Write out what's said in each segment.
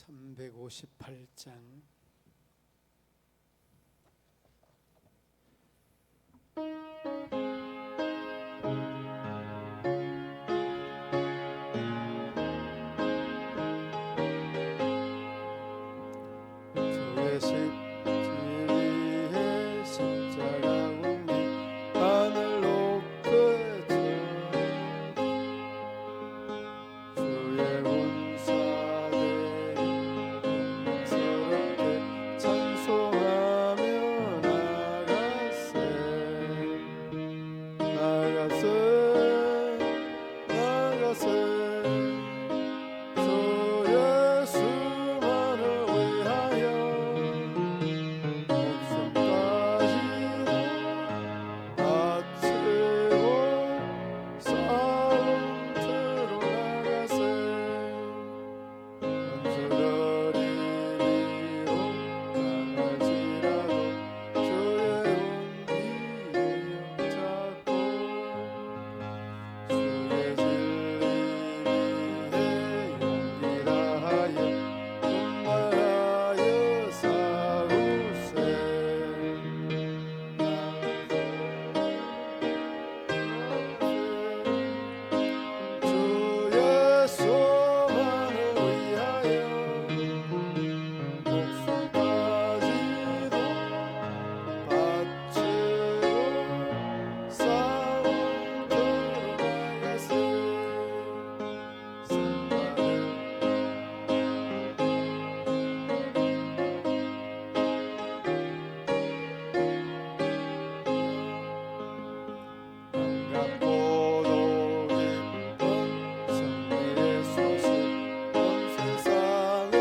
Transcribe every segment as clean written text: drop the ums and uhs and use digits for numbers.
358장 주의 진리의 십자가 운기 하늘 높게 주의 운사대 영광스럽게 찬송하며 나가세 주 예수만을 위하여 목숨까지도 바치고 싸움터로 나가세 원수들이 강할지라도 주의 운기에 잡고 주의 진리에 용기 다하여 분발하여 싸우세 주 예수만을 위하여 목숨까지도 바치고 싸움터로 나가세 반갑고도 기쁜 승리의 소식 온 세상에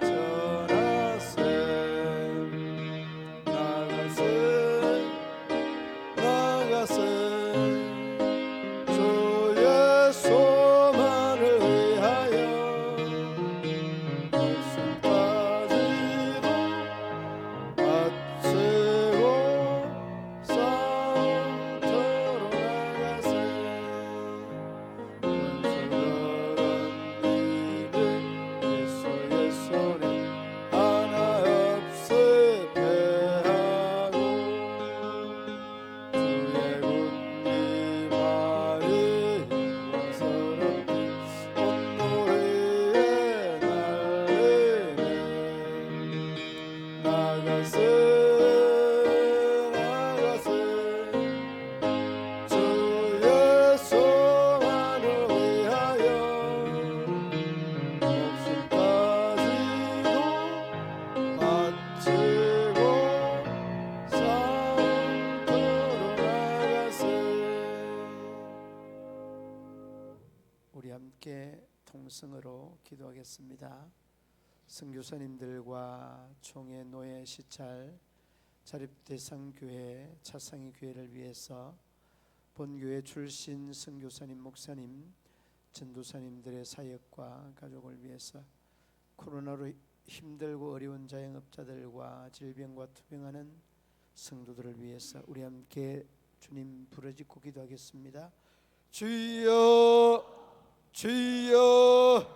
전하세 나가세 주 예수만을 위하여 목숨까지도 바치고 싸움터로 나가세 원수들은 이미 예수의 손에 하나 없이 패하고 주의 군림하에 영광스럽게 온노래에 날리네 나가세 주 예수만을 위하여 목숨까지도 바치고 싸움터로 나가세. 우리 함께 통성으로 기도하겠습니다. 선교사님들과 총회 노예 시찰 자립대상교회 차상위교회를 위해서 본교회 출신 선교사님 목사님 전도사님들의 사역과 가족을 위해서 코로나로 힘들고 어려운 자영업자들과 질병과 투병하는 성도들을 위해서 우리 함께 주님 부르짖고 기도하겠습니다. 주여 주여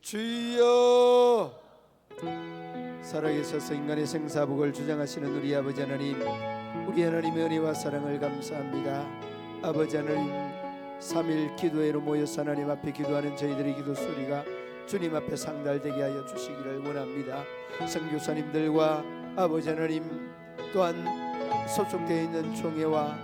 주여. 살아계셔서 인간의 생사복을 주장하시는 우리 아버지 하나님, 우리 하나님의 은혜와 사랑을 감사합니다. 아버지 하나님, 3일 기도회로 모여서 하나님 앞에 기도하는 저희들의 기도 소리가 주님 앞에 상달되게 하여 주시기를 원합니다. 선교사님들과 아버지 하나님, 또한 소속되어 있는 총회와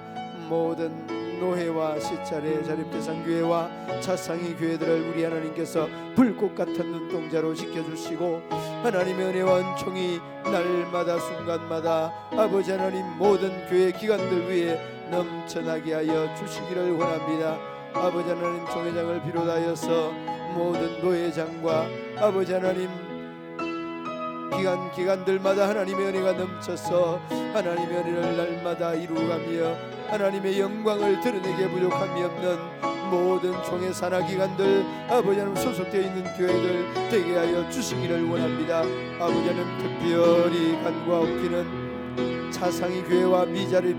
모든 노회와 시찰의 자립대상교회와 차상위 교회들을 우리 하나님께서 불꽃 같은 눈동자로 지켜주시고 하나님의 은혜와 은총이 날마다 순간마다 아버지 하나님 모든 교회 기관들 위에 넘쳐나게 하여 주시기를 원합니다. 아버지 하나님, 총회장을 비롯하여서 모든 노회장과 아버지 하나님 기관들마다 하나님의 은혜가 넘쳐서 하나님의 은혜를 날마다 이루어가며 하나님의 영광을 드러내게 부족함이 없는 모든 총회 산하기관들 아버지 하나님 소속되어 있는 교회들 되게 하여 주시기를 원합니다. 아버지 하나님, 특별히 간과 엎기는 차상위 교회와 미자립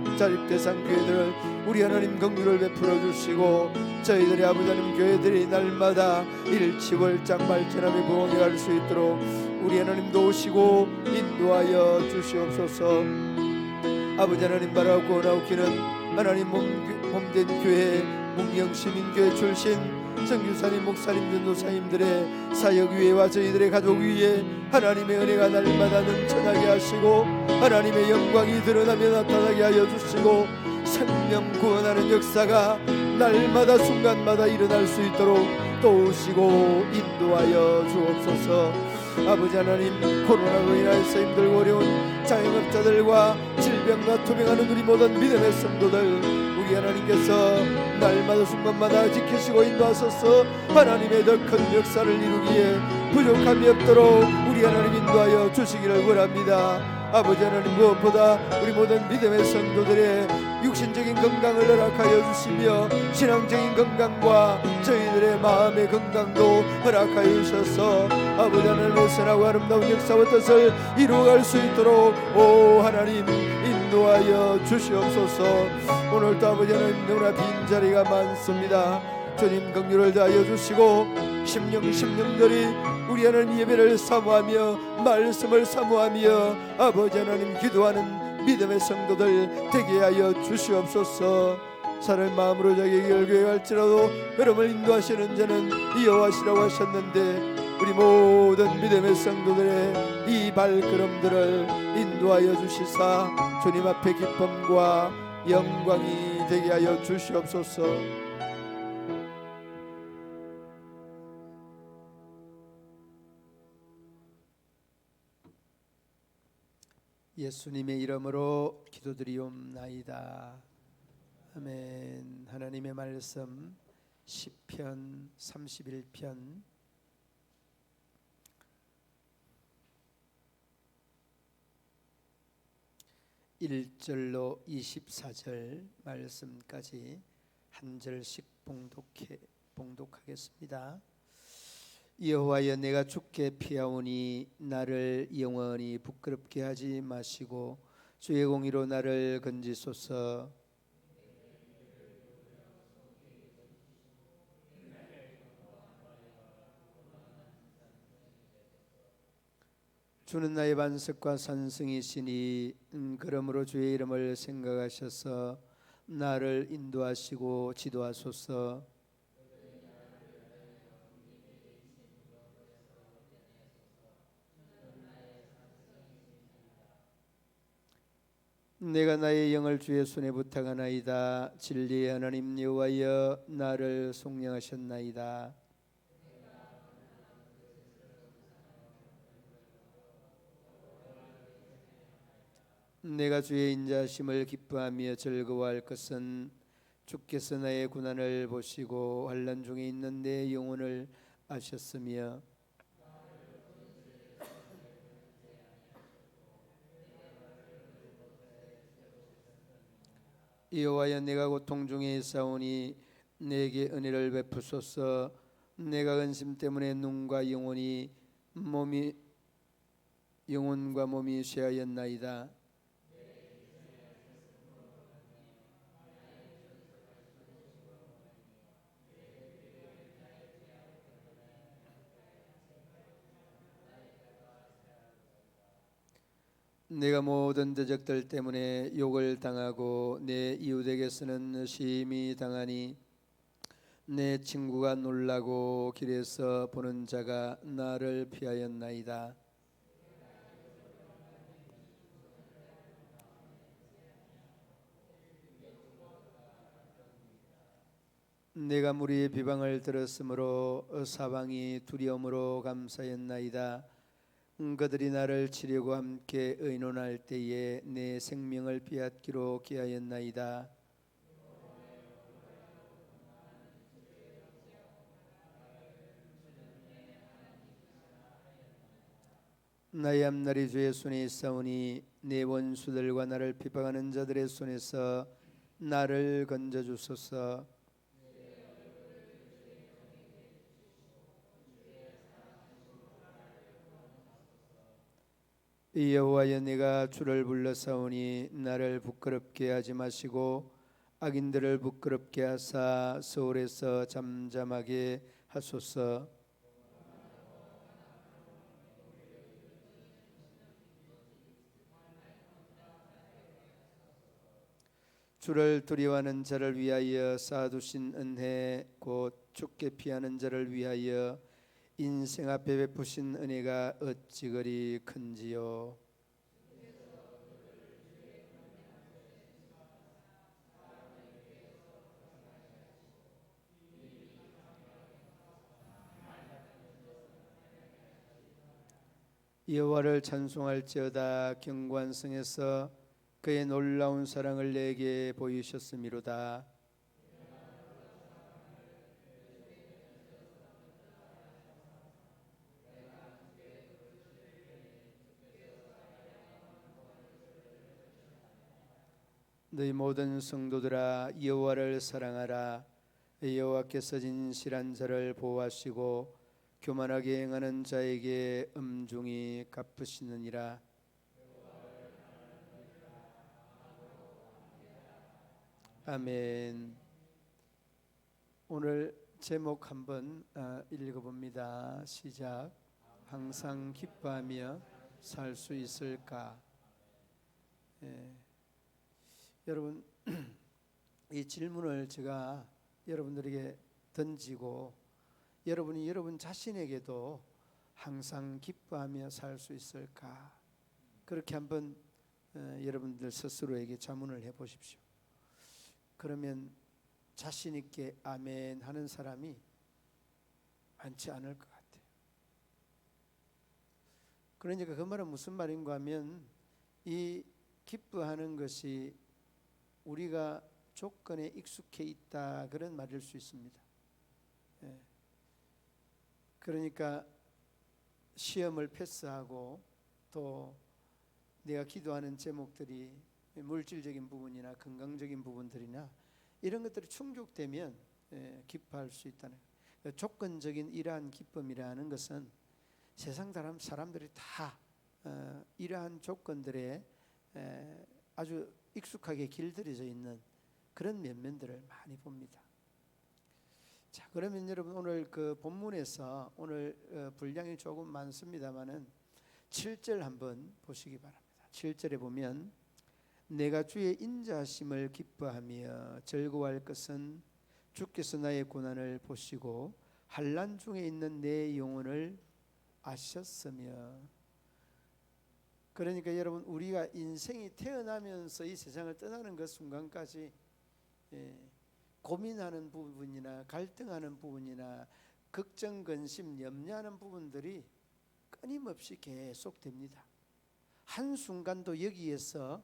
대상 교회들을 우리 하나님 긍휼을 베풀어 주시고 저희들의 아버지 하나님 교회들이 날마다 일치월장 발전하며 부흥해 갈 수 있도록 우리 하나님도 오시고 인도하여 주시옵소서. 아버지 하나님 바라고 구원하옵기는 하나님 몸된 교회 문경시민교회 출신 정규사님 목사님 전도사님들의 사역 위에와 저희들의 가족 위에 하나님의 은혜가 날마다 넘쳐나게 하시고 하나님의 영광이 드러나며 나타나게 하여 주시고 생명 구원하는 역사가 날마다 순간마다 일어날 수 있도록 도우시고 인도하여 주옵소서. 아버지 하나님, 코로나로 인하여서 힘들고 어려운 자영업자들과 질병과 투병하는 우리 모든 믿음의 성도들 우리 하나님께서 날마다 순간마다 지키시고 인도하소서. 하나님의 더 큰 역사를 이루기에 부족함이 없도록 우리 하나님 인도하여 주시기를 원합니다. 아버지 하나님, 무엇보다 우리 모든 믿음의 성도들의 육신적인 건강을 허락하여 주시며 신앙적인 건강과 저희들의 마음의 건강도 허락하여 주셔서 아버지 하나님의 선하고 아름다운 역사와 뜻을 이루어갈 수 있도록 오 하나님 인도하여 주시옵소서. 오늘도 아버지 하나님 너무나 빈자리가 많습니다. 주님 긍휼을 다하여 주시고 심령들이 우리 하나님 예배를 사모하며 말씀을 사모하며 아버지 하나님 기도하는 믿음의 성도들 되게 하여 주시옵소서. 사는 마음으로 자기 열교회 할지라도 여러분을 인도하시는 자는 여호와시라고 하셨는데 우리 모든 믿음의 성도들의 이 발걸음들을 인도하여 주시사 주님 앞에 기쁨과 영광이 되게 하여 주시옵소서. 예수님의 이름으로 기도드리옵나이다. 아멘. 하나님의 말씀 시편 31편 1절로 24절 말씀까지 한 절씩 봉독하겠습니다. 여호와여, 내가 주께 피하오니 나를 영원히 부끄럽게 하지 마시고 주의 공의로 나를 건지소서. 주는 나의 반석과 산성이시니 그러므로 주의 이름을 생각하셔서 나를 인도하시고 지도하소서. 내가 나의 영을 주의 손에 부탁하나이다. 진리의 하나님 여호와여, 나를 속량하셨나이다. 내가 주의 인자하심을 기뻐하며 즐거워할 것은 주께서 나의 고난을 보시고 환난 중에 있는 내 영혼을 아셨으며 여호와여, 내가 고통 중에 싸우니 내게 은혜를 베푸소서. 내가 근심 때문에 눈과 영혼과 몸이 쇠하였나이다. 내가 모든 대적들 때문에 욕을 당하고 내 이웃에게서는 심히 당하니 내 친구가 놀라고 길에서 보는 자가 나를 피하였나이다. 내가 무리의 비방을 들었으므로 사방이 두려움으로 감사했나이다. 그들이 나를 치려고 함께 의논할 때에 내 생명을 빼앗기로 기하였나이다. 나의 앞날이 주의 손에 있사오니 내 원수들과 나를 비방하는 자들의 손에서 나를 건져주소서. 여호와여, 내가 주를 불러사오니 나를 부끄럽게 하지 마시고 악인들을 부끄럽게 하사 서울에서 잠잠하게 하소서. 주를 두려워하는 자를 위하여 쌓아두신 은혜, 곧 죽게 피하는 자를 위하여 인생 앞에 베푸신 은혜가 어찌 그리 큰지요. 여호와를 찬송할지어다. 경관성에서 그의 놀라운 사랑을 내게 보이셨음이로다. 너희 모든 성도들아, 여호와를 사랑하라. 여호와께서 진실한 자를 보호하시고 교만하게 행하는 자에게 엄중히 갚으시느니라. 아멘. 오늘 제목 한번 읽어봅니다. 시작. 항상 기뻐하며 살 수 있을까? 여러분, 이 질문을 제가 여러분들에게 던지고 여러분이 여러분 자신에게도 항상 기뻐하며 살 수 있을까? 그렇게 한번 여러분들 스스로에게 자문을 해보십시오. 그러면 자신 있게 아멘 하는 사람이 많지 않을 것 같아요. 그러니까 그 말은 무슨 말인가 하면 이 기뻐하는 것이 우리가 조건에 익숙해 있다, 그런 말일 수 있습니다. 그러니까 시험을 패스하고 또 내가 기도하는 제목들이 물질적인 부분이나 건강적인 부분들이나 이런 것들이 충족되면 기뻐할 수 있다는 거예요. 조건적인 이러한 기쁨이라는 것은 세상 사람들이 다 이러한 조건들에 아주 익숙하게 길들여져 있는 그런 면면들을 많이 봅니다. 자, 그러면 여러분 오늘 그 본문에서 오늘 분량이 조금 많습니다만은 7절 한번 보시기 바랍니다. 7절에 보면 내가 주의 인자하심을 기뻐하며 즐거워할 것은 주께서 나의 고난을 보시고 환난 중에 있는 내 영혼을 아셨으며. 그러니까 여러분, 우리가 인생이 태어나면서 이 세상을 떠나는 그 순간까지 고민하는 부분이나 갈등하는 부분이나 걱정, 근심, 염려하는 부분들이 끊임없이 계속됩니다. 한순간도 여기에서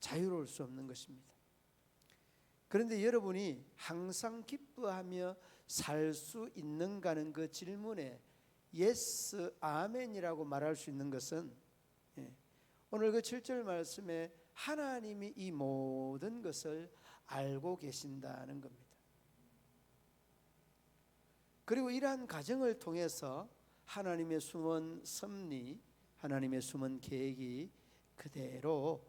자유로울 수 없는 것입니다. 그런데 여러분이 항상 기뻐하며 살 수 있는가는 그 질문에 예스, 아멘이라고 말할 수 있는 것은 오늘 그 7절 말씀에 하나님이 이 모든 것을 알고 계신다는 겁니다. 그리고 이러한 과정을 통해서 하나님의 숨은 섭리, 하나님의 숨은 계획이 그대로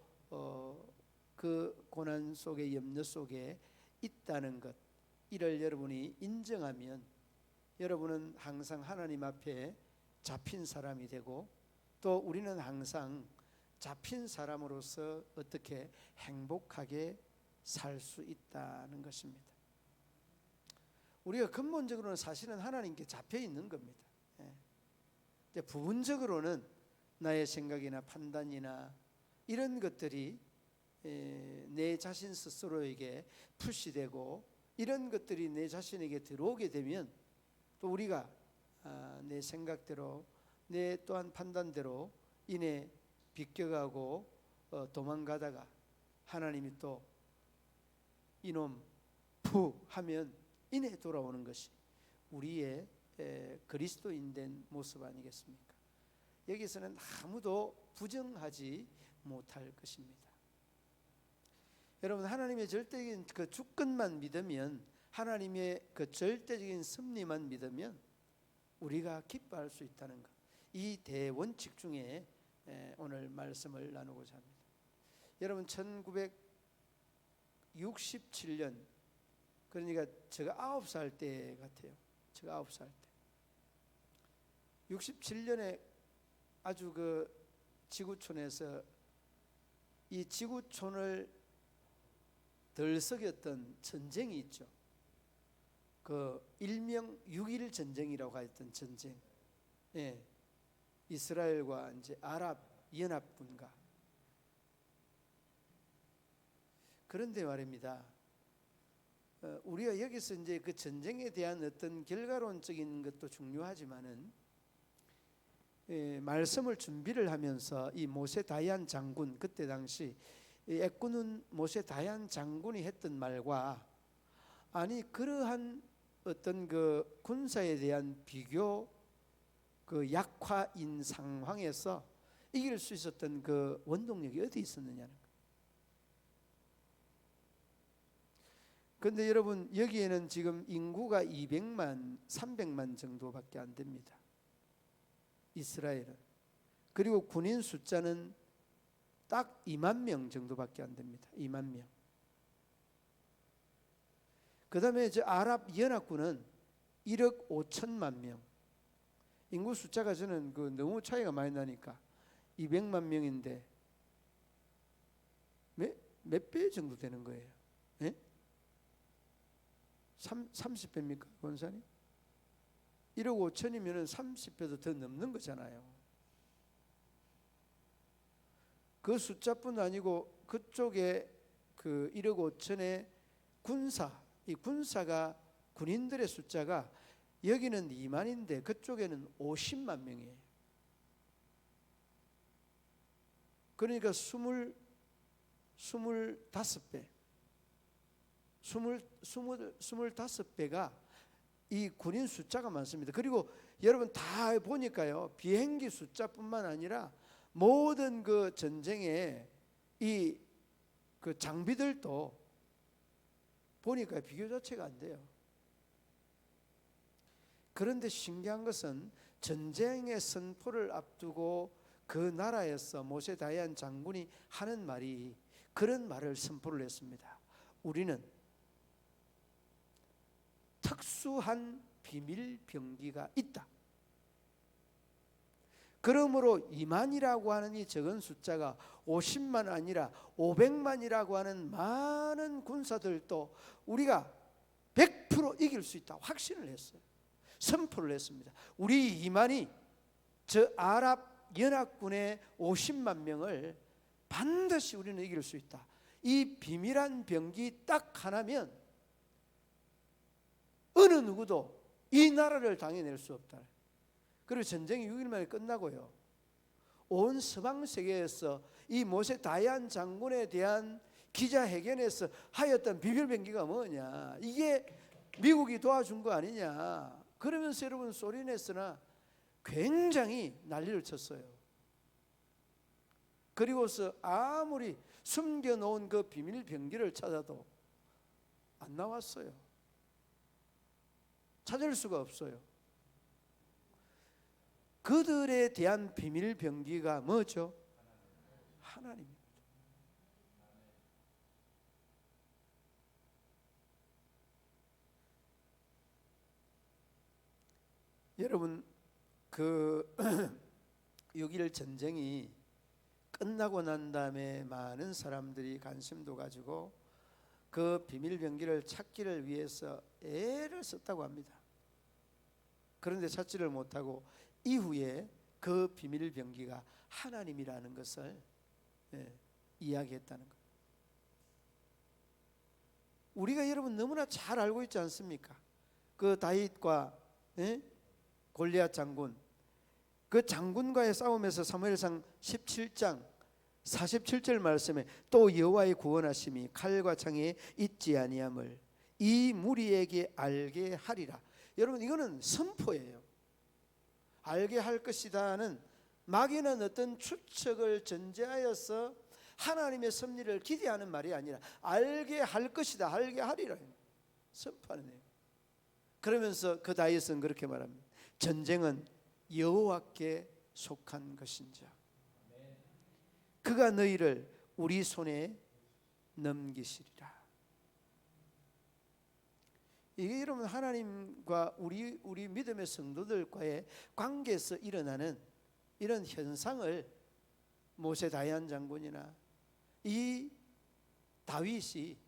그 고난 속에, 염려 속에 있다는 것, 이를 여러분이 인정하면 여러분은 항상 하나님 앞에 잡힌 사람이 되고, 또 우리는 항상 잡힌 사람으로서 어떻게 행복하게 살 수 있다는 것입니다. 우리가 근본적으로는 사실은 하나님께 잡혀 있는 겁니다. 이제 부분적으로는 나의 생각이나 판단이나 이런 것들이 내 자신 스스로에게 푸시되고 이런 것들이 내 자신에게 들어오게 되면 또 우리가 내 생각대로, 내 또한 판단대로 이내 비껴가고 도망가다가 하나님이 또 이놈 푸 하면 이내 돌아오는 것이 우리의 그리스도인 된 모습 아니겠습니까? 여기서는 아무도 부정하지 못할 것입니다. 여러분, 하나님의 절대적인 그 주권만 믿으면, 하나님의 그 절대적인 섭리만 믿으면 우리가 기뻐할 수 있다는 것, 이 대원칙 중에 오늘 말씀을 나누고자 합니다. 여러분 1967년 그러니까 제가 9살 때 같아요. 제가 9살 때 67년에 아주 그 지구촌에서 이 지구촌을 들썩였던 전쟁이 있죠. 그 일명 6.1 전쟁이라고 했던 전쟁. 이스라엘과 이제 아랍 연합군과. 그런데 말입니다. 우리가 여기서 이제 그 전쟁에 대한 어떤 결과론적인 것도 중요하지만은 말씀을 준비를 하면서 이 모세 다얀 장군, 그때 당시 애꾸는 모세 다얀 장군이 했던 말과 아니 그러한 어떤 그 군사에 대한 비교 그 약화인 상황에서 이길 수 있었던 그 원동력이 어디 있었느냐는 거예요. 그런데 여러분 여기에는 지금 인구가 200만, 300만 정도밖에 안 됩니다. 이스라엘은. 그리고 군인 숫자는 딱 2만 명 정도밖에 안 됩니다. 2만 명. 그 다음에 아랍 연합군은 1억 5천만 명. 인구 숫자가 저는 그 너무 차이가 많이 나니까 200만 명인데 몇 배 정도 되는 거예요? 30배입니까? 권사님? 1억 5천이면 30배도 더 넘는 거잖아요. 그 숫자뿐 아니고 그쪽에 그 1억 5천의 이 군사가 군인들의 숫자가 여기는 2만인데 그쪽에는 50만 명이에요. 그러니까 25배 25배가 이 군인 숫자가 많습니다. 그리고 여러분 다 보니까요, 비행기 숫자뿐만 아니라 모든 그 전쟁의 이 그 장비들도 보니까 비교 자체가 안 돼요. 그런데 신기한 것은 전쟁의 선포를 앞두고 그 나라에서 모세 다얀 장군이 하는 말이 그런 말을 선포를 했습니다. 우리는 특수한 비밀 병기가 있다. 그러므로 2만이라고 하는 이 적은 숫자가 50만 아니라 500만이라고 하는 많은 군사들도 우리가 100% 이길 수 있다 확신을 했어요. 선포를 했습니다. 우리 2만이 저 아랍 연합군의 50만 명을 반드시 우리는 이길 수 있다. 이 비밀한 병기 딱 하나면 어느 누구도 이 나라를 당해낼 수 없다. 그리고 전쟁이 6일 만에 끝나고요, 온 서방 세계에서 이 모세 다얀 장군에 대한 기자회견에서 하였던 비밀병기가 뭐냐, 이게 미국이 도와준 거 아니냐 그러면서 여러분 소리냈으나 굉장히 난리를 쳤어요. 그리고서 아무리 숨겨놓은 그 비밀병기를 찾아도 안 나왔어요. 찾을 수가 없어요. 그들에 대한 비밀 병기가 뭐죠? 하나님입니다. 여러분 그 6.1 전쟁이 끝나고 난 다음에 많은 사람들이 관심도 가지고 그 비밀 병기를 찾기를 위해서 애를 썼다고 합니다. 그런데 찾지를 못하고 이후에 그 비밀 병기가 하나님이라는 것을 이야기했다는 것. 우리가 여러분 너무나 잘 알고 있지 않습니까? 그 다윗과 골리앗 장군, 그 장군과의 싸움에서 사무엘상 17장 47절 말씀에 또 여호와의 구원하심이 칼과 창에 있지 아니함을 이 무리에게 알게 하리라. 여러분 이거는 선포예요. 알게 할 것이다는 막연한 어떤 추측을 전제하여서 하나님의 섭리를 기대하는 말이 아니라 알게 할 것이다, 알게 하리라 선포하는 거예요. 그러면서 그 다윗은 그렇게 말합니다. 전쟁은 여호와께 속한 것인자. 그가 너희를 우리 손에 넘기시리라. 이게 여러분 하나님과 우리 믿음의 성도들과의 관계에서 일어나는 이런 현상을 모세 다윗 장군이나 이 다윗이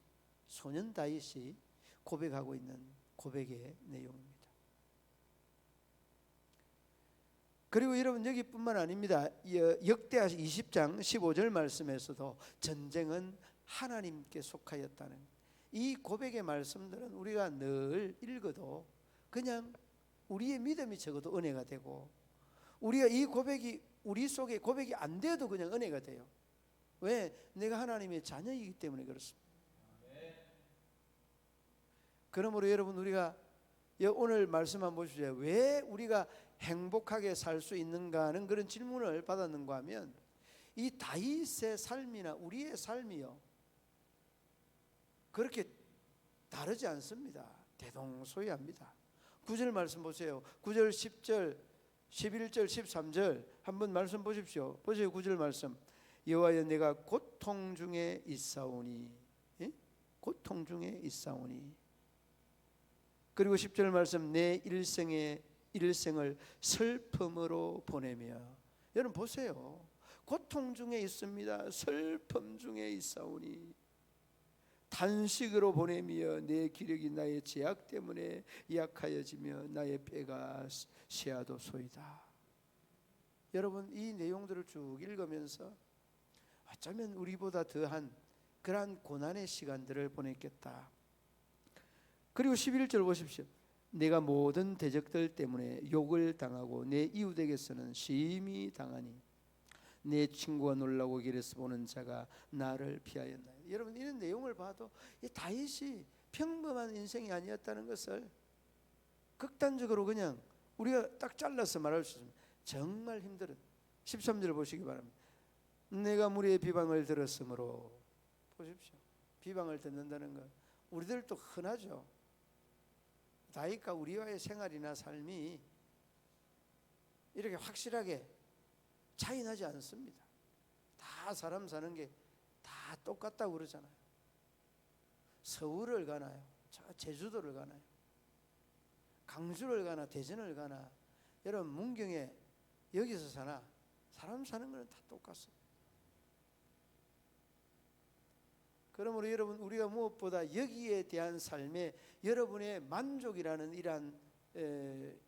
소년 다윗이 고백하고 있는 고백의 내용입니다. 그리고 여러분 여기뿐만 아닙니다. 역대하 20장 15절 말씀에서도 전쟁은 하나님께 속하였다는 이 고백의 말씀들은 우리가 늘 읽어도 그냥 우리의 믿음이 적어도 은혜가 되고, 우리가 이 고백이 우리 속에 고백이 안 돼도 그냥 은혜가 돼요. 왜? 내가 하나님의 자녀이기 때문에 그렇습니다. 그러므로 여러분 우리가 오늘 말씀 한번 보시죠. 왜 우리가 행복하게 살 수 있는가 하는 그런 질문을 받았는가 하면, 이 다윗의 삶이나 우리의 삶이요 그렇게 다르지 않습니다. 대동소이합니다. 9절 말씀 보세요. 9절 10절 11절 13절 한번 말씀 보십시오. 보세요. 9절 말씀. 여호와여 내가 고통 중에 있사오니, 고통 중에 있사오니. 그리고 10절 말씀. 내 일생을 슬픔으로 보내며. 여러분 보세요. 고통 중에 있습니다. 슬픔 중에 있사오니 단식으로 보내며 내 기력이 나의 제약 때문에 약하여지며 나의 뼈가 쇠하도소이다. 여러분 이 내용들을 쭉 읽으면서 어쩌면 우리보다 더한 그러한 고난의 시간들을 보냈겠다. 그리고 11절 보십시오. 내가 모든 대적들 때문에 욕을 당하고 내 이웃에게서는 심히 당하니 내 친구가 놀라고 길에서 보는 자가 나를 피하였나요. 여러분 이런 내용을 봐도 이 다윗이 평범한 인생이 아니었다는 것을 극단적으로 그냥 우리가 딱 잘라서 말할 수 있습니다. 정말 힘들은 13절 보시기 바랍니다. 내가 무리의 비방을 들었으므로. 보십시오. 비방을 듣는다는 것 우리들도 흔하죠. 다윗과 우리와의 생활이나 삶이 이렇게 확실하게 차이 나지 않습니다. 다 사람 사는 게 다 똑같다고 그러잖아요. 서울을 가나요? 제주도를 가나요? 강주를 가나 대전을 가나, 여러분 문경에 여기서 사나 사람 사는 거는 다 똑같습니다. 그러므로 여러분 우리가 무엇보다 여기에 대한 삶에 여러분의 만족이라는 이러한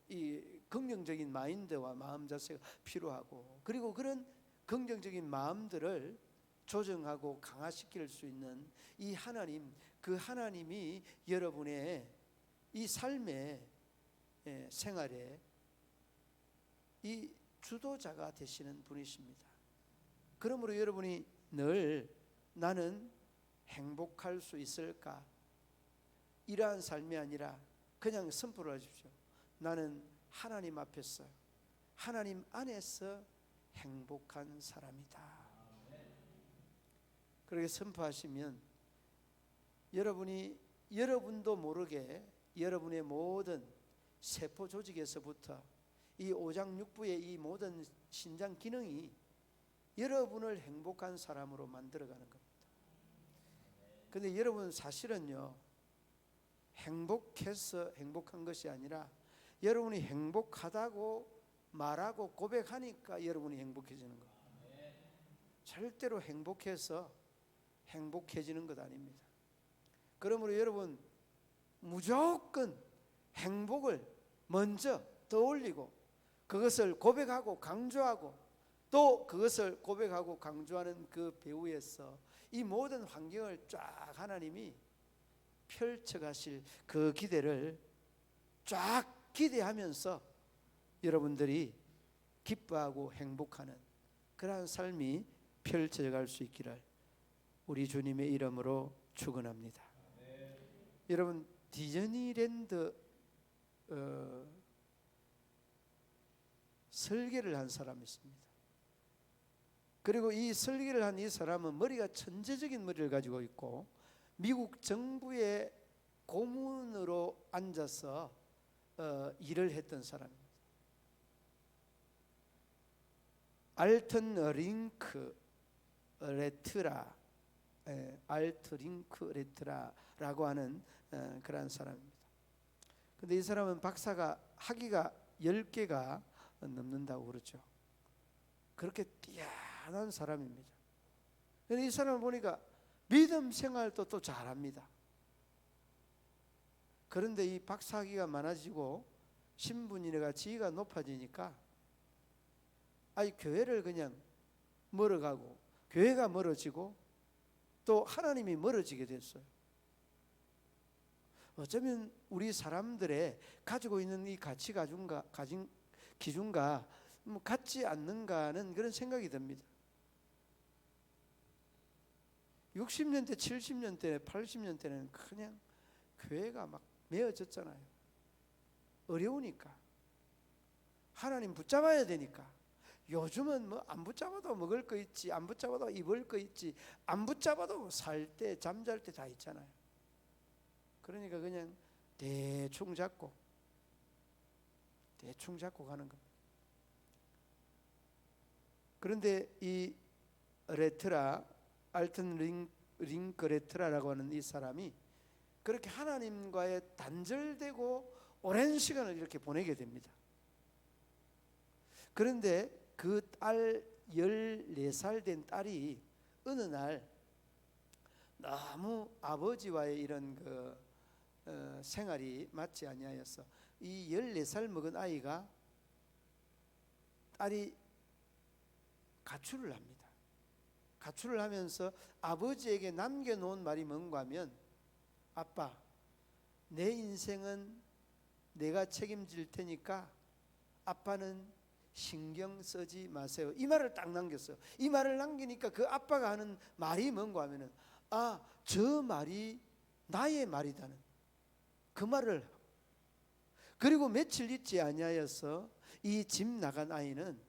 이 긍정적인 마인드와 마음 자세가 필요하고, 그리고 그런 긍정적인 마음들을 조정하고 강화시킬 수 있는 이 하나님, 그 하나님이 여러분의 이 삶의 생활에 이 주도자가 되시는 분이십니다. 그러므로 여러분이 늘 나는 행복할 수 있을까? 이러한 삶이 아니라 그냥 선포를 하십시오. 나는 하나님 앞에서, 하나님 안에서 행복한 사람이다. 그렇게 선포하시면 여러분도 모르게 여러분의 모든 세포 조직에서부터 이 오장육부의 이 모든 신장 기능이 여러분을 행복한 사람으로 만들어가는 겁니다. 근데 여러분 사실은요, 행복해서 행복한 것이 아니라 여러분이 행복하다고 말하고 고백하니까 여러분이 행복해지는 거예요. 절대로 행복해서 행복해지는 것 아닙니다. 그러므로 여러분 무조건 행복을 먼저 떠올리고 그것을 고백하고 강조하고 또 그것을 고백하고 강조하는 그 배후에서 이 모든 환경을 쫙 하나님이 펼쳐가실 그 기대를 쫙 기대하면서 여러분들이 기뻐하고 행복하는 그러한 삶이 펼쳐갈 수 있기를 우리 주님의 이름으로 축원합니다. 여러분 디즈니랜드 설계를 한 사람이 있습니다. 그리고 이 설계를 한 이 사람은 머리가 천재적인 머리를 가지고 있고 미국 정부의 고문으로 앉아서 일을 했던 사람입니다. 알턴 링크 레트라, 알트 링크 레트라라고 하는 그러한 사람입니다. 근데 이 사람은 박사가 학위가 10개가 넘는다고 그러죠. 그렇게 뛰어난 사람입니다. 근데 이 사람을 보니까 믿음 생활도 또 잘합니다. 그런데 이 박사 학위가 많아지고 신분이나 지위가 높아지니까 교회를 그냥 멀어가고, 교회가 멀어지고 또 하나님이 멀어지게 됐어요. 어쩌면 우리 사람들의 가지고 있는 이 가치 기준과 같지 않는가는 그런 생각이 듭니다. 60년대, 70년대, 80년대는 그냥 교회가 막 메어졌잖아요. 어려우니까, 하나님 붙잡아야 되니까. 요즘은 뭐 안 붙잡아도 먹을 거 있지, 안 붙잡아도 입을 거 있지, 안 붙잡아도 살 때, 잠잘 때 다 있잖아요. 그러니까 그냥 대충 잡고 가는 겁니다. 그런데 이 레트라, 알튼 링크 레트라라고 하는 이 사람이 그렇게 하나님과의 단절되고 오랜 시간을 이렇게 보내게 됩니다. 그런데 그 딸 14살 된 딸이 어느 날 너무 아버지와의 이런 생활이 맞지 아니하여서 이 14살 먹은 아이가, 딸이 가출을 합니다. 가출을 하면서 아버지에게 남겨놓은 말이 뭔가 하면, 아빠, 내 인생은 내가 책임질 테니까 아빠는 신경 쓰지 마세요. 이 말을 딱 남겼어요. 이 말을 남기니까 그 아빠가 하는 말이 뭔가 하면은, 저 말이 나의 말이다는 그 말을. 그리고 며칠 있지 아니하여서 이 집 나간 아이는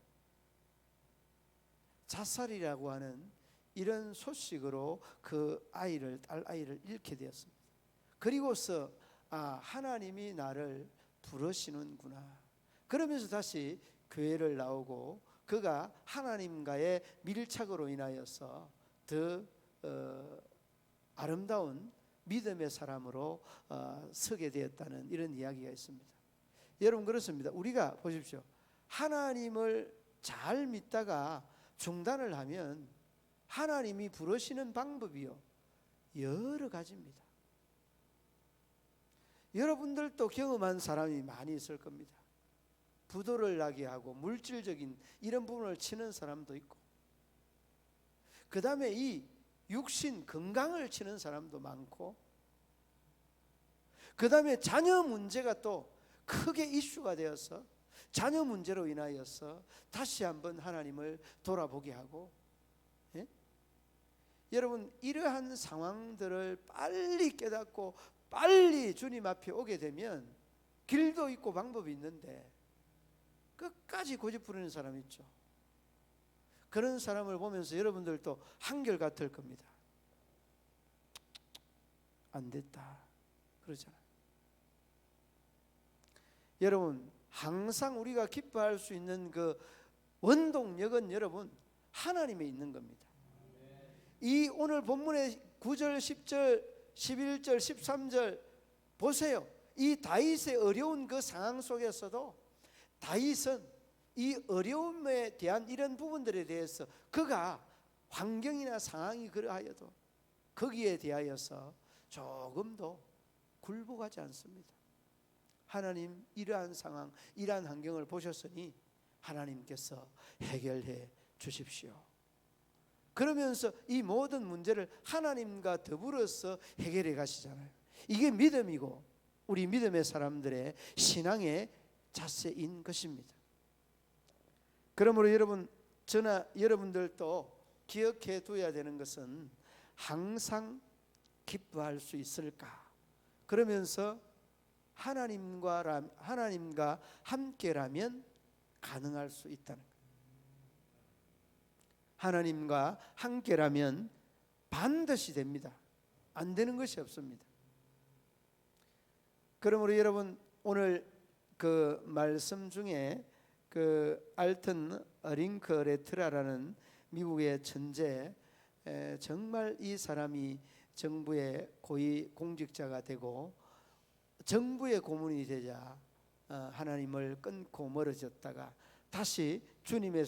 자살이라고 하는 이런 소식으로 그 딸 아이를 잃게 되었습니다. 그리고서 하나님이 나를 부르시는구나. 그러면서 다시 교회를 나오고, 그가 하나님과의 밀착으로 인하여서 더 아름다운 믿음의 사람으로 서게 되었다는 이런 이야기가 있습니다. 여러분, 그렇습니다. 우리가 보십시오. 하나님을 잘 믿다가 중단을 하면 하나님이 부르시는 방법이요, 여러 가지입니다. 여러분들도 경험한 사람이 많이 있을 겁니다. 부도를 나게 하고 물질적인 이런 부분을 치는 사람도 있고, 그 다음에 이 육신 건강을 치는 사람도 많고, 그 다음에 자녀 문제가 또 크게 이슈가 되어서 자녀 문제로 인하여서 다시 한번 하나님을 돌아보게 하고, 여러분, 이러한 상황들을 빨리 깨닫고 빨리 주님 앞에 오게 되면 길도 있고 방법이 있는데 끝까지 고집 부리는 사람 있죠. 그런 사람을 보면서 여러분들도 한결같을 겁니다. 안 됐다 그러잖아요. 여러분, 항상 우리가 기뻐할 수 있는 그 원동력은 여러분 하나님에 있는 겁니다. 이 오늘 본문의 9절, 10절, 11절, 13절 보세요. 이 다윗의 어려운 그 상황 속에서도 다윗은 이 어려움에 대한 이런 부분들에 대해서 그가 환경이나 상황이 그러하여도 거기에 대하여서 조금도 굴복하지 않습니다. 하나님, 이러한 상황, 이러한 환경을 보셨으니 하나님께서 해결해 주십시오. 그러면서 이 모든 문제를 하나님과 더불어서 해결해 가시잖아요. 이게 믿음이고 우리 믿음의 사람들의 신앙의 자세인 것입니다. 그러므로 여러분, 저나 여러분들도 기억해 둬야 되는 것은 항상 기뻐할 수 있을까? 그러면서 하나님과 함께라면 가능할 수 있다는 거예요. 하나님과 함께라면 반드시 됩니다. 안 되는 것이 없습니다. 그러므로 여러분, 오늘 그 말씀 중에 그 알튼 링크 레트라라는 미국의 천재, 정말 이 사람이 정부의 고위 공직자가 되고 정부의 고문이 되자 하나님을 끊고 멀어졌다가 다시 주님의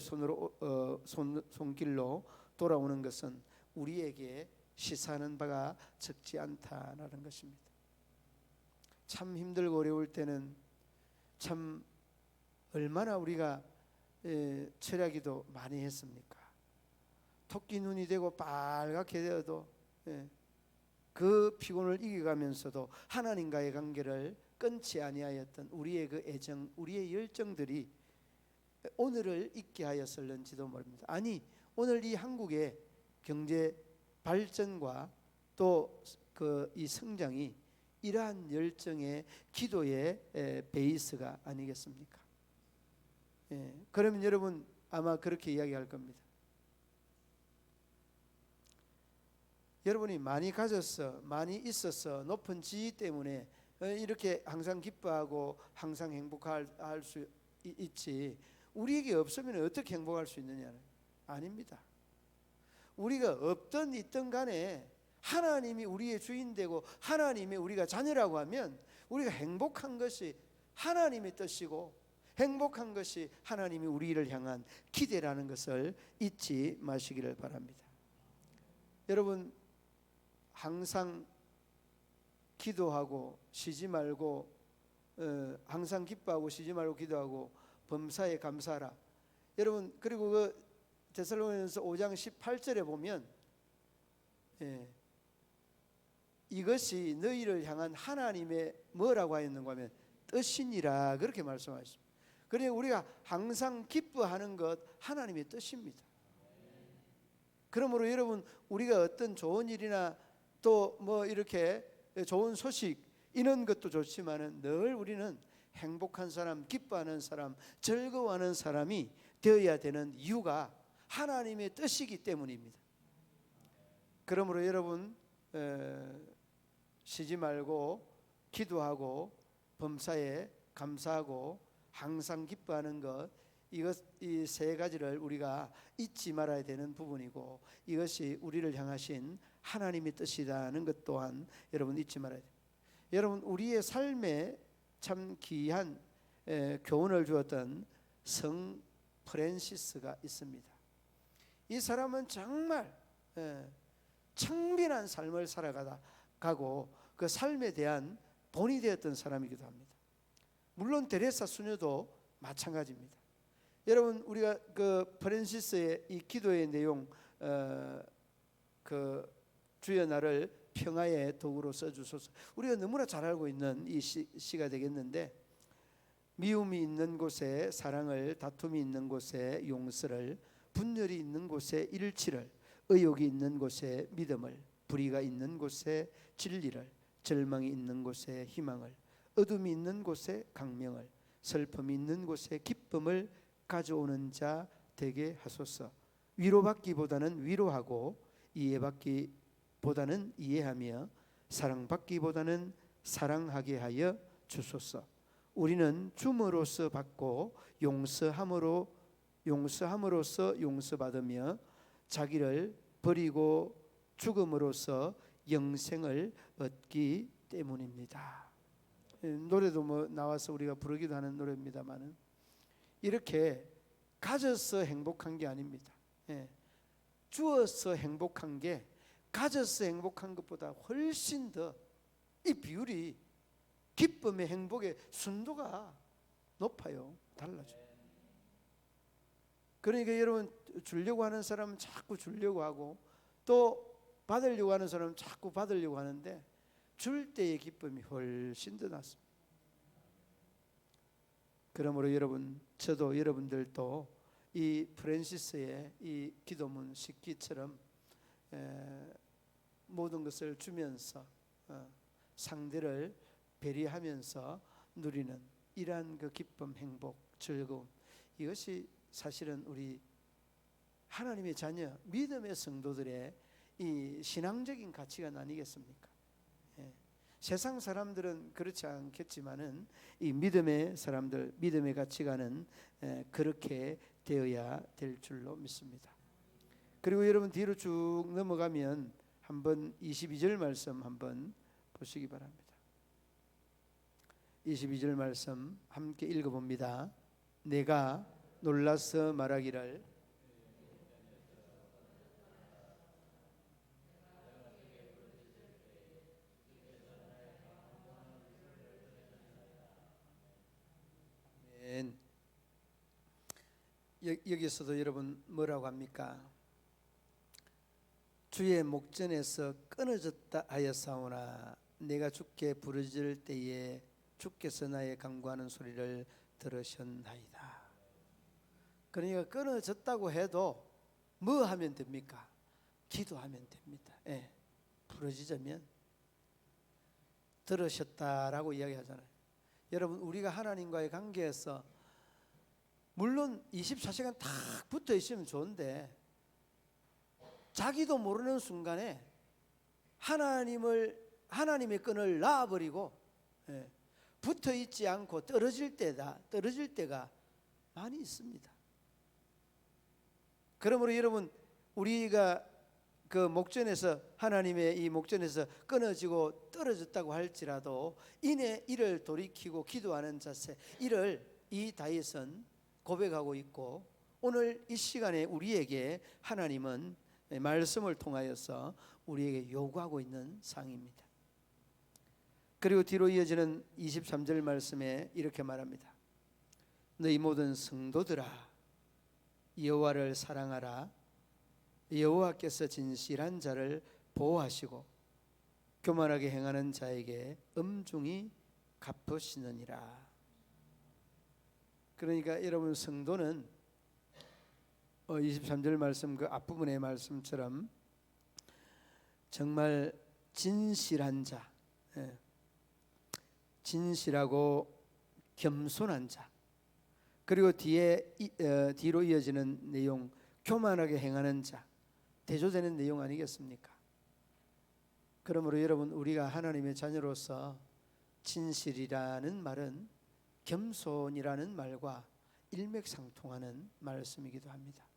손길로 돌아오는 것은 우리에게 시사하는 바가 적지 않다라는 것입니다. 참 힘들고 어려울 때는 참 얼마나 우리가 철야기도 많이 했습니까? 토끼 눈이 되고 빨갛게 되어도 그 피곤을 이겨가면서도 하나님과의 관계를 끊지 아니하였던 우리의 그 애정, 우리의 열정들이 오늘을 있게 하였을는지도 모릅니다. 아니, 오늘 이 한국의 경제 발전과 또 그 이 성장이 이러한 열정의 기도의 베이스가 아니겠습니까? 그러면 여러분 아마 그렇게 이야기할 겁니다. 여러분이 많이 가졌어, 많이 있었어, 높은 지위 때문에 이렇게 항상 기뻐하고 항상 행복할 수 있지, 우리에게 없으면 어떻게 행복할 수 있느냐는 아닙니다. 우리가 없든 있든 간에 하나님이 우리의 주인 되고 하나님이 우리가 자녀라고 하면 우리가 행복한 것이 하나님의 뜻이고 행복한 것이 하나님이 우리를 향한 기대라는 것을 잊지 마시기를 바랍니다. 여러분, 항상 기도하고 쉬지 말고 항상 기뻐하고 쉬지 말고 기도하고 범사에 감사하라. 여러분, 그리고 그 데살로니가서 5장 18절에 보면 이것이 너희를 향한 하나님의 뭐라고 하였는가 하면 뜻이니라, 그렇게 말씀하십니다. 그러니까 우리가 항상 기뻐하는 것 하나님의 뜻입니다. 그러므로 여러분, 우리가 어떤 좋은 일이나 또 뭐 이렇게 좋은 소식 이런 것도 좋지만은 늘 우리는 행복한 사람, 기뻐하는 사람, 즐거워하는 사람이 되어야 되는 이유가 하나님의 뜻이기 때문입니다. 그러므로 여러분, 쉬지 말고 기도하고 범사에 감사하고 항상 기뻐하는 것, 이 세 가지를 우리가 잊지 말아야 되는 부분이고, 이것이 우리를 향하신 하나님의 뜻이라는 것 또한 여러분 잊지 말아야 돼요. 여러분, 우리의 삶에 참 귀한 교훈을 주었던 성 프랜시스가 있습니다. 이 사람은 정말 청빈한 삶을 살아가고 그 삶에 대한 본이 되었던 사람이기도 합니다. 물론 데레사 수녀도 마찬가지입니다. 여러분, 우리가 그 프랜시스의 이 기도의 내용, 그 주여 나를 평화의 도구로 써주소서, 우리가 너무나 잘 알고 있는 이 시가 되겠는데, 미움이 있는 곳에 사랑을, 다툼이 있는 곳에 용서를, 분열이 있는 곳에 일치를, 의욕이 있는 곳에 믿음을, 불의가 있는 곳에 진리를, 절망이 있는 곳에 희망을, 어둠이 있는 곳에 강명을, 슬픔이 있는 곳에 기쁨을 가져오는 자 되게 하소서. 위로받기보다는 위로하고 이해받기보다는 이해하며 사랑받기보다는 사랑하게 하여 주소서. 우리는 줌으로써 받고 용서함으로써 용서받으며 자기를 버리고 죽음으로써 영생을 얻기 때문입니다. 노래도 뭐 나와서 우리가 부르기도 하는 노래입니다만은, 이렇게 가져서 행복한 게 아닙니다. 주어서 행복한 게 가져서 행복한 것보다 훨씬 더 이 비율이, 기쁨의 행복의 순도가 높아요. 달라져요. 그러니까 여러분, 주려고 하는 사람은 자꾸 주려고 하고, 또 받으려고 하는 사람은 자꾸 받으려고 하는데, 줄 때의 기쁨이 훨씬 더 낫습니다. 그러므로 여러분, 저도 여러분들도 이 프랜시스의 이 기도문 식기처럼 모든 것을 주면서 상대를 배려하면서 누리는 이러한 그 기쁨, 행복, 즐거움, 이것이 사실은 우리 하나님의 자녀, 믿음의 성도들의 이 신앙적인 가치가 아니겠습니까? 세상 사람들은 그렇지 않겠지만은 이 믿음의 사람들, 믿음의 가치관은 그렇게 되어야 될 줄로 믿습니다. 그리고 여러분 뒤로 쭉 넘어가면 한번 22절 말씀 한번 보시기 바랍니다. 22절 말씀 함께 읽어봅니다. 내가 놀라서 말하기를 여기서도 여러분 뭐라고 합니까? 주의 목전에서 끊어졌다 하였사오나 내가 주께 부르짖을 때에 주께서 나의 간구하는 소리를 들으셨나이다. 그러니까 끊어졌다고 해도 뭐 하면 됩니까? 기도하면 됩니다. 부르짖으면 들으셨다라고 이야기하잖아요. 여러분 우리가 하나님과의 관계에서 물론 24시간 딱 붙어 있으면 좋은데 자기도 모르는 순간에 하나님의 끈을 놔버리고 붙어 있지 않고 떨어질 때가 많이 있습니다. 그러므로 여러분 우리가 그 목전에서 하나님의 이 목전에서 끊어지고 떨어졌다고 할지라도 이를 돌이키고 기도하는 자세, 이를 이 다윗은 고백하고 있고 오늘 이 시간에 우리에게 하나님은 말씀을 통하여서 우리에게 요구하고 있는 사항입니다. 그리고 뒤로 이어지는 23절 말씀에 이렇게 말합니다. 너희 모든 성도들아 여호와를 사랑하라. 여호와께서 진실한 자를 보호하시고 교만하게 행하는 자에게 엄중히 갚으시느니라. 그러니까 여러분 성도는 23절 말씀 그 앞부분의 말씀처럼 정말 진실한 자, 진실하고 겸손한 자, 그리고 뒤로 이어지는 내용 교만하게 행하는 자, 대조되는 내용 아니겠습니까? 그러므로 여러분 우리가 하나님의 자녀로서 진실이라는 말은 겸손이라는 말과 일맥상통하는 말씀이기도 합니다.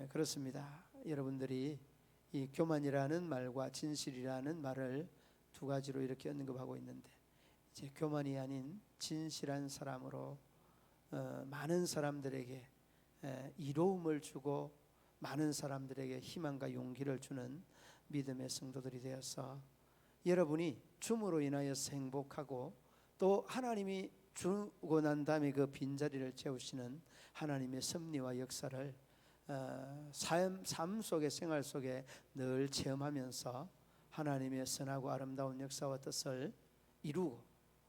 그렇습니다. 여러분들이 이 교만이라는 말과 진실이라는 말을 두 가지로 이렇게 언급하고 있는데 이제 교만이 아닌 진실한 사람으로 많은 사람들에게 이로움을 주고 많은 사람들에게 희망과 용기를 주는 믿음의 성도들이 되어서 여러분이 줌으로 인하여서 행복하고 또 하나님이 주고 난 다음에 그 빈자리를 채우시는 하나님의 섭리와 역사를 삶 속에 생활 속에 늘 체험하면서 하나님의 선하고 아름다운 역사와 뜻을 이루고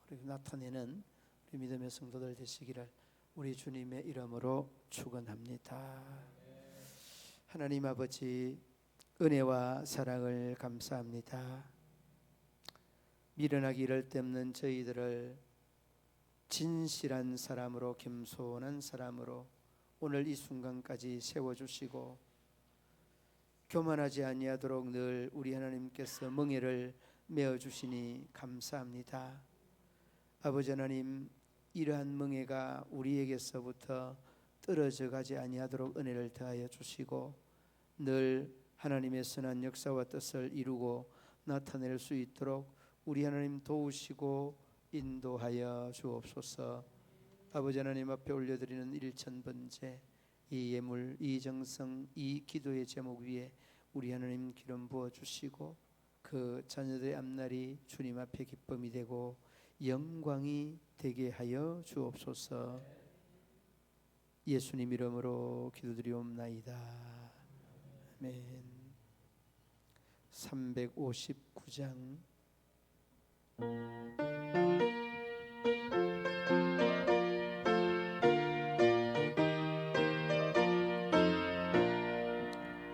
그리고 나타내는 우리 믿음의 성도들 되시기를 우리 주님의 이름으로 축원합니다. 하나님 아버지 은혜와 사랑을 감사합니다. 미련하기 이를 데 없는 저희들을 진실한 사람으로 겸손한 사람으로 오늘 이 순간까지 세워주시고 교만하지 아니하도록 늘 우리 하나님께서 멍에를 메어주시니 감사합니다. 아버지 하나님 이러한 멍에가 우리에게서부터 떨어져 가지 아니하도록 은혜를 더하여 주시고 늘 하나님의 선한 역사와 뜻을 이루고 나타낼 수 있도록 우리 하나님 도우시고 인도하여 주옵소서. 아버지 하나님 앞에 올려드리는 일천번제 이 예물 이 정성 이 기도의 제목 위에 우리 하나님 기름 부어주시고 그 자녀들의 앞날이 주님 앞에 기쁨이 되고 영광이 되게 하여 주옵소서. 예수님 이름으로 기도드리옵나이다. 아멘. 359장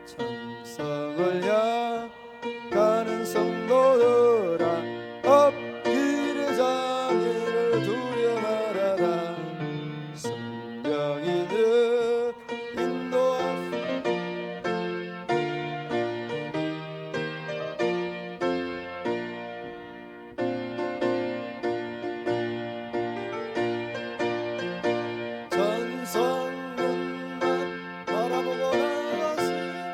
천성을 향하는 성도들아 앞길의 장애를 두려 말아라. 성령이 늘 인도하소서. 전성문만 바라보고 나가세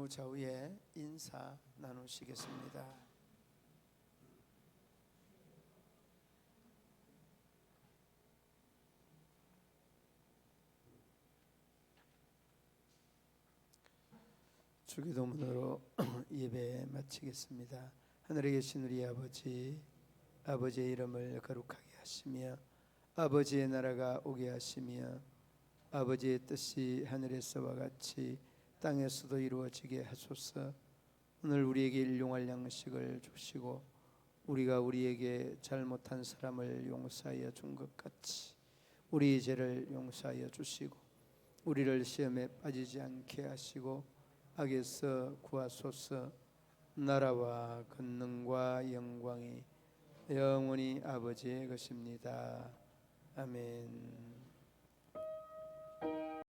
좌우에 인사 나누시겠습니다. 주기도문으로 예배 마치겠습니다. 하늘에 계신 우리 아버지, 아버지의 이름을 거룩하게 하시며 아버지의 나라가 오게 하시며 아버지의 뜻이 하늘에서와 같이 땅에서도 이루어지게 하소서. 오늘 우리에게 일용할 양식을 주시고 우리가 우리에게 잘못한 사람을 용서하여 준 것 같이 우리 죄를 용서하여 주시고 우리를 시험에 빠지지 않게 하시고 악에서 구하소서. 나라와 권능과 영광이 영원히 아버지의 것입니다. 아멘.